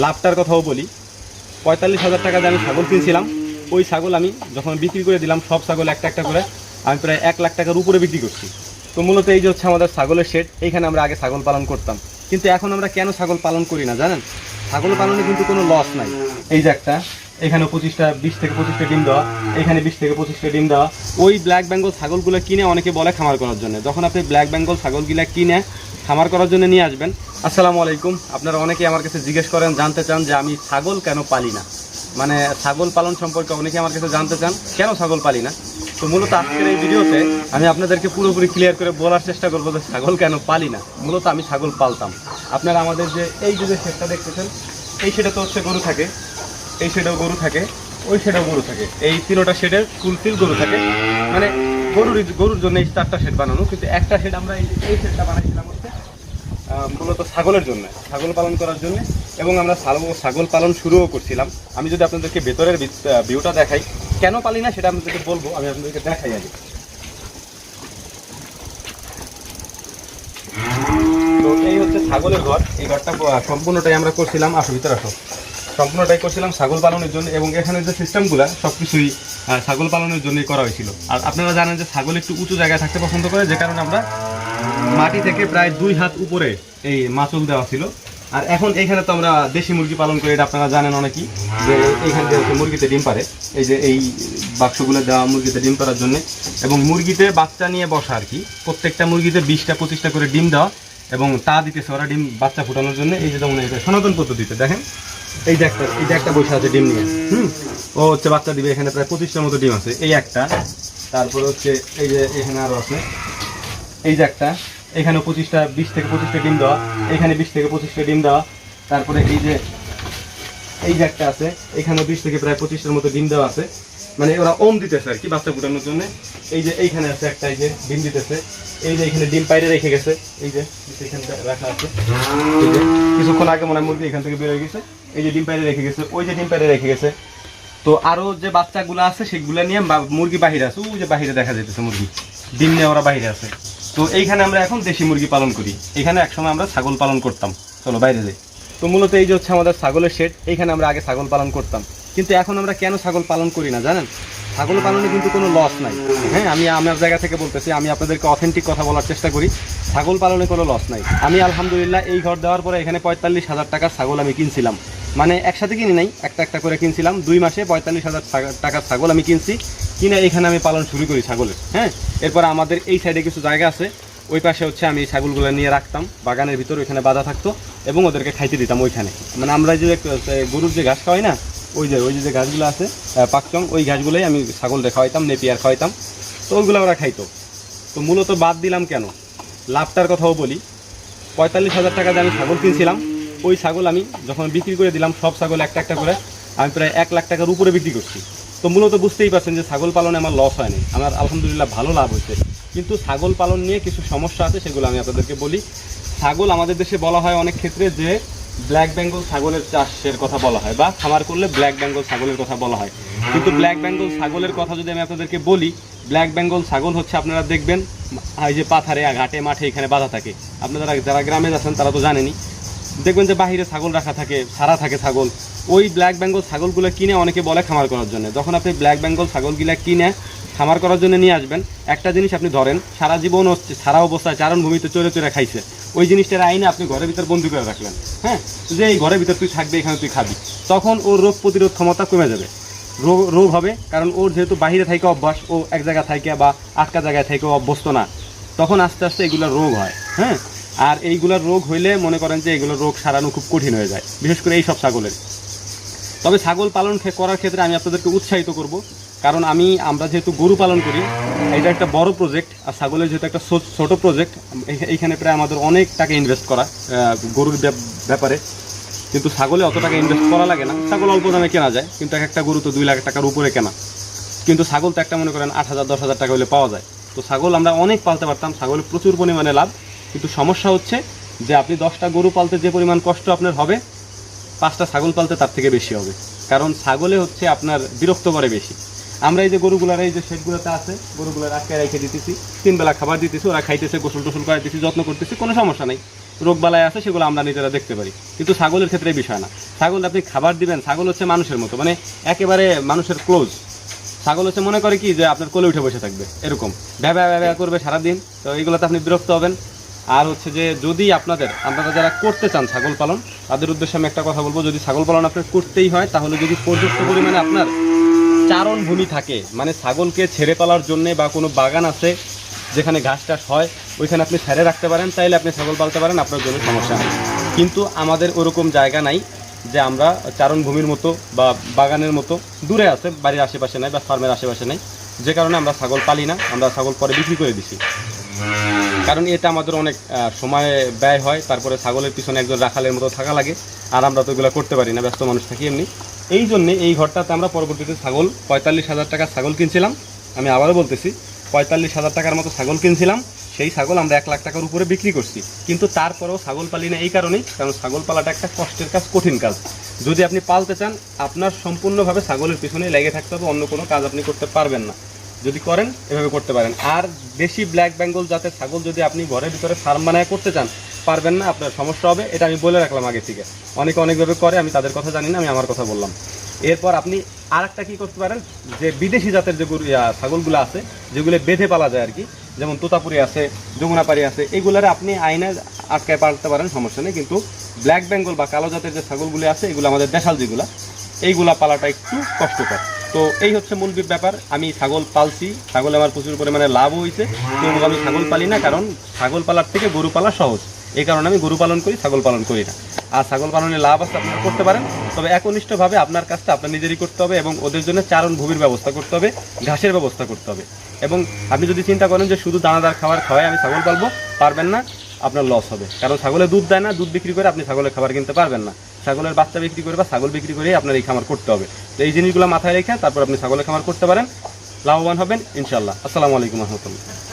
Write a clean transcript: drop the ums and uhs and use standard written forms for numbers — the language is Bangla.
লাভটার কথাও বলি। 45,000 টাকা দিয়ে আমি ছাগল কিনছিলাম। ওই ছাগল আমি যখন বিক্রি করে দিলাম, সব ছাগল একটা একটা করে আমি প্রায় 1 লাখ টাকার উপরে বিক্রি করছি। তো মূলত এই যে হচ্ছে আমাদের ছাগলের শেড, এইখানে আমরা আগে ছাগল পালন করতাম। কিন্তু এখন আমরা কেন ছাগল পালন করি না জানেন? ছাগল পালনে কিন্তু কোনো লস নাই। এই যে একটা, এখানে 20 থেকে 25টা ডিম দেওয়া, এখানে 20 থেকে 25টা ডিম দেওয়া। ওই ব্ল্যাক বেঙ্গল ছাগলগুলো কিনে অনেকে বলে খামার করার জন্য। যখন আপনি ব্ল্যাক বেঙ্গল ছাগলগুলো কিনে খামার করার জন্য নিয়ে আসবেন। আসসালামু আলাইকুম। আপনারা অনেকেই আমার কাছে জিজ্ঞেস করেন, জানতে চান যে আমি ছাগল কেন পালি না, মানে ছাগল পালন সম্পর্কে অনেকে আমার কাছে জানতে চান কেন ছাগল পালি না। তো মূলত আজকের এই ভিডিওতে আমি আপনাদেরকে পুরোপুরি ক্লিয়ার করে বলার চেষ্টা করবো যে ছাগল কেন পালি না। মূলত আমি ছাগল পালতাম। আপনারা আমাদের যে এই যে শেডটা দেখতেছেন, এই শেডে তো হচ্ছে গরু থাকে, এই শেডেও গরু থাকে, ওই শেডেও গরু থাকে। এই তিনোটা শেডের ফুলফিল গরু থাকে, মানে গরুর জন্য এই 4টা শেড বানানো। কিন্তু একটা শেড আমরা এই শেডটা বানাইছিলাম হচ্ছে মূলত ছাগলের জন্য, ছাগল পালন করার জন্য। এবং আমরা ছাগল পালন শুরুও করছিলাম। আমি যদি আপনাদেরকে ভেতরের ভিউটা দেখাই, কেন পালি না সেটা আপনাদেরকে বলবো। আমি আপনাদেরকে দেখাই আগে। তো এই হচ্ছে ছাগলের ঘর। এই ঘরটা সম্পূর্ণটাই আমরা করছিলাম, ভিতরে আসো, সম্পূর্ণটাই করছিলাম ছাগল পালনের জন্য। এবং এখানে যে সিস্টেমগুলো সব কিছুই ছাগল পালনের জন্যই করা হয়েছিল। আর আপনারা জানেন যে ছাগল একটু উঁচু জায়গায় থাকতে পছন্দ করে, যে কারণে আমরা মাটি থেকে প্রায় 2 হাত উপরে এই মাচুল দেওয়া ছিল। আর এখন এখানে তো আমরা দেশি মুরগি পালন করি, এটা আপনারা জানেন অনেকেই, যে এইখান থেকে মুরগিতে ডিম পারে। এই যে এই বাক্সগুলো দেওয়া মুরগিতে ডিম পারার জন্য, এবং মুরগিতে বাচ্চা নিয়ে বসা আর কি। প্রত্যেকটা মুরগিতে 20-25টা করে ডিম দেওয়া, এবং তা দিতেছে ওরা ডিম বাচ্চা ফোটানোর জন্য। এই যে যেমন এটা সনাতন পদ্ধতিতে দেখেন, এই যে একটা বসে আছে ডিম নিয়ে, ও হচ্ছে বাচ্চা দিবে। এখানে প্রায় 25টার মতো ডিম আছে, এই একটা। তারপরে হচ্ছে এই যে এখানে আরও আছে, এই যে একটা, এখানে 20 থেকে 25টা ডিম দেওয়া, এখানে 20 থেকে 25টা ডিম দেওয়া। তারপরে এই যে একটা আছে, এখানে 20 থেকে প্রায় 25টার মতো ডিম দেওয়া আছে। মানে ওরা ওম দিতেছে আর কি বাচ্চা ফুটানোর জন্য। এই যে এইখানে আছে একটা, এই যে ডিম দিতেছে। এই যে এখানে ডিম বাইরে রেখে গেছে, এই যে এখানে রাখা আছে। এই যে কিছুক্ষণ আগে মনে হয় মুরগি এখান থেকে বের হয়ে গেছে। এই যে ডিম বাইরে রেখে গেছে, ওই যে ডিম বাইরে রেখে গেছে। তো আরো যে বাচ্চাগুলো আছে সেগুলো নিয়ে মুরগি বাহিরে আছে, ওই যে বাহিরে দেখা যাইতেছে মুরগি ডিম নিয়ে ওরা বাহিরে আছে। তো এইখানে আমরা এখন দেশি মুরগি পালন করি। এখানে একসময় আমরা ছাগল পালন করতাম। চলো বাইরে যাই। তো মূলত এই যে হচ্ছে আমাদের ছাগলের শেড, এইখানে আমরা আগে ছাগল পালন করতাম। কিন্তু এখন আমরা কেন ছাগল পালন করি না জানেন? ছাগল পালনে কিন্তু কোনো লস নাই। হ্যাঁ, আমি আমার জায়গা থেকে বলতেছি, আমি আপনাদেরকে অথেন্টিক কথা বলার চেষ্টা করি। ছাগল পালনে কোনো লস নাই। আমি আলহামদুলিল্লাহ এই ঘর দেওয়ার পরে এখানে 45,000 টাকার ছাগল আমি কিনছিলাম। মানে একসাথে কিনি নাই, একটা একটা করে কিনছিলাম। 2 মাসে 45,000 টাকার ছাগল আমি কিনছি, কিনে এখানে আমি পালন শুরু করি ছাগলের। হ্যাঁ, এরপর আমাদের এই সাইডে কিছু জায়গা আছে, ওই পাশে হচ্ছে আমি ছাগলগুলো নিয়ে রাখতাম বাগানের ভিতর, ওইখানে বাঁধা থাকতো, এবং ওদেরকে খাইতে দিতাম ওইখানে। মানে আমরা যে গরুর যে ঘাস খাওয়াই না, ওই যে ঘাসগুলো আছে পাকচং, ওই ঘাসগুলোই আমি ছাগলদের খাওয়াইতাম, নেপিয়ার খাওয়াইতাম। তো ওইগুলো ওরা খাইতো। তো মূলত বাদ দিলাম কেন, লাভটার কথাও বলি। 45,000 টাকা দিয়ে আমি ছাগল কিনছিলাম। ওই ছাগল আমি যখন বিক্রি করে দিলাম, সব ছাগল একটা একটা করে আমি প্রায় 1 লাখ টাকার উপরে বিক্রি করছি। তো মূলত বুঝতেই পারছেন যে ছাগল পালনে আমার লস হয়নি, আমার আলহামদুলিল্লাহ ভালো লাভ হয়েছে। কিন্তু ছাগল পালন নিয়ে কিছু সমস্যা আছে, সেগুলো আমি আপনাদেরকে বলি। ছাগল আমাদের দেশে বলা হয় অনেক ক্ষেত্রে যে ব্ল্যাক বেঙ্গল ছাগলের চাষের কথা বলা হয়, বা খামার করলে ব্ল্যাক বেঙ্গল ছাগলের কথা বলা হয়। কিন্তু ব্ল্যাক বেঙ্গল ছাগলের কথা যদি আমি আপনাদেরকে বলি, ব্ল্যাক বেঙ্গল ছাগল হচ্ছে আপনারা দেখবেন এই যে পাথারে ঘাটে মাঠে এখানে বাঁধা থাকে। আপনারা যারা গ্রামে আছেন তারা তো জানেনই, দেখবেন যে বাহিরে ছাগল রাখা থাকে, সারা থাকে ছাগল। ওই ব্ল্যাক বেঙ্গল ছাগলগুলো কিনে অনেকে বলে খামার করার জন্য। যখন আপনি ব্ল্যাক বেঙ্গল ছাগলগুলো কিনে খামার করার জন্য নিয়ে আসবেন, একটা জিনিস আপনি ধরেন, সারা জীবন হচ্ছে সারা অবস্থায় চারণভূমিতে চড়ে চড়ে খাইছে, ওই জিনিসটার আইনে আপনি ঘরের ভিতর বন্দি করে রাখলেন। হ্যাঁ, যে এই ঘরের ভিতর তুই থাকবে, এখানে তুই খাবি, তখন ওর রোগ প্রতিরোধ ক্ষমতা কমে যাবে, রোগ হবে। কারণ ওর যেহেতু বাহিরে থেকে অভ্যাস, ও এক জায়গায় থাকে বা আটকা জায়গায় থেকে অভ্যস্ত না, তখন আস্তে আস্তে এগুলোর রোগ হয়। হ্যাঁ, আর এইগুলোর রোগ হইলে মনে করেন যে এগুলোর রোগ সারানো খুব কঠিন হয়ে যায়, বিশেষ করে এই সব ছাগলের। তবে ছাগল পালন করার ক্ষেত্রে আমি আপনাদেরকে উৎসাহিত করব, কারণ আমরা যেহেতু গরু পালন করি, এটা একটা বড় প্রজেক্ট, আর ছাগলের যেহেতু একটা ছোট প্রজেক্ট। এইখানে প্রায় আমাদের অনেক টাকা ইনভেস্ট করা গরুর ব্যাপারে। কিন্তু ছাগলে অত টাকা ইনভেস্ট করা লাগে না, ছাগল অল্প দামে কেনা যায়। কিন্তু একটা গরু তো 2 লাখ টাকার উপরে কেনা, কিন্তু ছাগল তো একটা মনে করেন 8,000-10,000 টাকা হলে পাওয়া যায়। তো ছাগল আমরা অনেক পালতে পারতাম, ছাগলের প্রচুর পরিমাণে লাভ। কিন্তু সমস্যা হচ্ছে যে আপনি 10টা গরু পালতে যে পরিমাণ কষ্ট আপনার হবে, 5টা ছাগল পালতে তার থেকে বেশি হবে। কারণ ছাগলে হচ্ছে আপনার বিরক্ত করে বেশি। আমরা এই যে গরুগুলার এই যে শেডগুলোতে আছে, গরুগুলার আটকে রেখে দিতেছি, 3 বেলা খাবার দিতেছি, ওরা খাইতেছে, গোসল টোসল করে দিতেছি, যত্ন করতেছি, কোনো সমস্যা নেই। রোগবালাই আছে সেগুলো আমরা নিজেরা দেখতে পারি, কিন্তু ছাগলের ক্ষেত্রে এই বিষয় না। ছাগল আপনি খাবার দিবেন, ছাগল হচ্ছে মানুষের মতো, মানে একেবারে মানুষের ক্লোজ। ছাগল হচ্ছে মনে করে কি যে আপনার কোলে উঠে বসে থাকবে, এরকম ভ্যা ভ্যা করবে সারাদিন। তো এইগুলোতে আপনি বিরক্ত হবেন। আর হচ্ছে যে যদি আপনারা যারা করতে চান ছাগল পালন, তাদের উদ্দেশ্যে আমি একটা কথা বলবো, যদি ছাগল পালন আপনার করতেই হয় তাহলে যদি পর্যাপ্ত পরিমাণে আপনার চারণ ভূমি থাকে, মানে ছাগলকে ছেড়ে পালার জন্যে বা কোনো বাগান আছে যেখানে ঘাস টাস হয় ওইখানে আপনি ছেড়ে রাখতে পারেন, তাইলে আপনি ছাগল পালতে পারেন, আপনার জন্য সমস্যা নেই। কিন্তু আমাদের ওরকম জায়গা নাই যে আমরা চারণভূমির মতো বা বাগানের মতো দূরে আছে, বাড়ির আশেপাশে নাই বা ফার্মের আশেপাশে নাই, যে কারণে আমরা ছাগল পালি না। আমরা ছাগল পরে বিক্রি করে দিছি, কারণ এটা আমাদের অনেক সময় ব্যয় হয়, তারপরে ছাগলের পিছনে একজন রাখালের মতো থাকা লাগে, আর আমরা তো এগুলো করতে পারি না, ব্যস্ত মানুষ থাকি এমনি। এই জন্যে এই ঘরটাতে আমরা পরবর্তীতে ছাগল 45,000 টাকার ছাগল কিনছিলাম। আমি আবারও বলতেছি, 45,000 টাকার মতো ছাগল কিনছিলাম। সেই ছাগল আমরা 1 লাখ টাকার উপরে বিক্রি করছি, কিন্তু তারপরেও ছাগল পালি না এই কারণেই, কারণ ছাগল পালাটা একটা কষ্টের কাজ, কঠিন কাজ। যদি আপনি পালতে চান আপনার সম্পূর্ণভাবে ছাগলের পিছনে লেগে থাকতে হবে, অন্য কোনো কাজ আপনি করতে পারবেন না। যদি করেন এভাবে করতে পারেন। আর দেশি ব্ল্যাক বেঙ্গল জাতের ছাগল যদি আপনি ঘরের ভিতরে ফার্ম বানায় করতে চান, পারবেন না, আপনার সমস্যা হবে, এটা আমি বলে রাখলাম আগে থেকে। অনেকে অনেকভাবে করে, আমি তাদের কথা জানি না, আমি আমার কথা বললাম। এরপর আপনি আরেকটা কি করতে পারেন, যে বিদেশি জাতের যে ছাগলগুলো আছে যেগুলো বেঁধে পালা যায় আর কি, যেমন তোতাপুরি আছে, যমুনাপাড়ি আছে, এগুলারে আপনি আইনে আটকায় পালতে পারেন, সমস্যা নেই। কিন্তু ব্ল্যাক বেঙ্গল বা কালো জাতের যে ছাগলগুলি আছে, এগুলো আমাদের দেশাল যেগুলো, এইগুলা পালাটা একটু কষ্টকর। তো এই হচ্ছে মূল ব্যাপার। আমি ছাগল পালছি, ছাগলে আমার প্রচুর পরিমাণে লাভ হয়েছে, কিন্তু আমি ছাগল পালি না, কারণ ছাগল পালার থেকে গরু পালা সহজ। এই কারণে আমি গরু পালন করি, ছাগল পালন করি না। আর ছাগল পালনে লাভ আছে, আপনারা করতে পারেন, তবে একনিষ্ঠভাবে আপনার কাজটা আপনার নিজেরই করতে হবে, এবং ওদের জন্য চারণ ভূমির ব্যবস্থা করতে হবে, ঘাসের ব্যবস্থা করতে হবে। এবং আপনি যদি চিন্তা করেন যে শুধু দানাদার খাবার খাওয়াই আমি ছাগল পালবো, পারবেন না, আপনার লস হবে। কারণ ছাগলে দুধ দেয় না, দুধ বিক্রি করে আপনি ছাগলের খাবার কিনতে পারবেন না। ছাগলের বাচ্চা বিক্রি করে বা ছাগল বিক্রি করেই আপনার এই খামার করতে হবে। তো এই জিনিসগুলো মাথায় রেখে তারপর আপনি ছাগলের খামার করতে পারেন, লাভবান হবেন ইনশাল্লাহ। আসসালামু আলাইকুম রহমতুল্লাহ।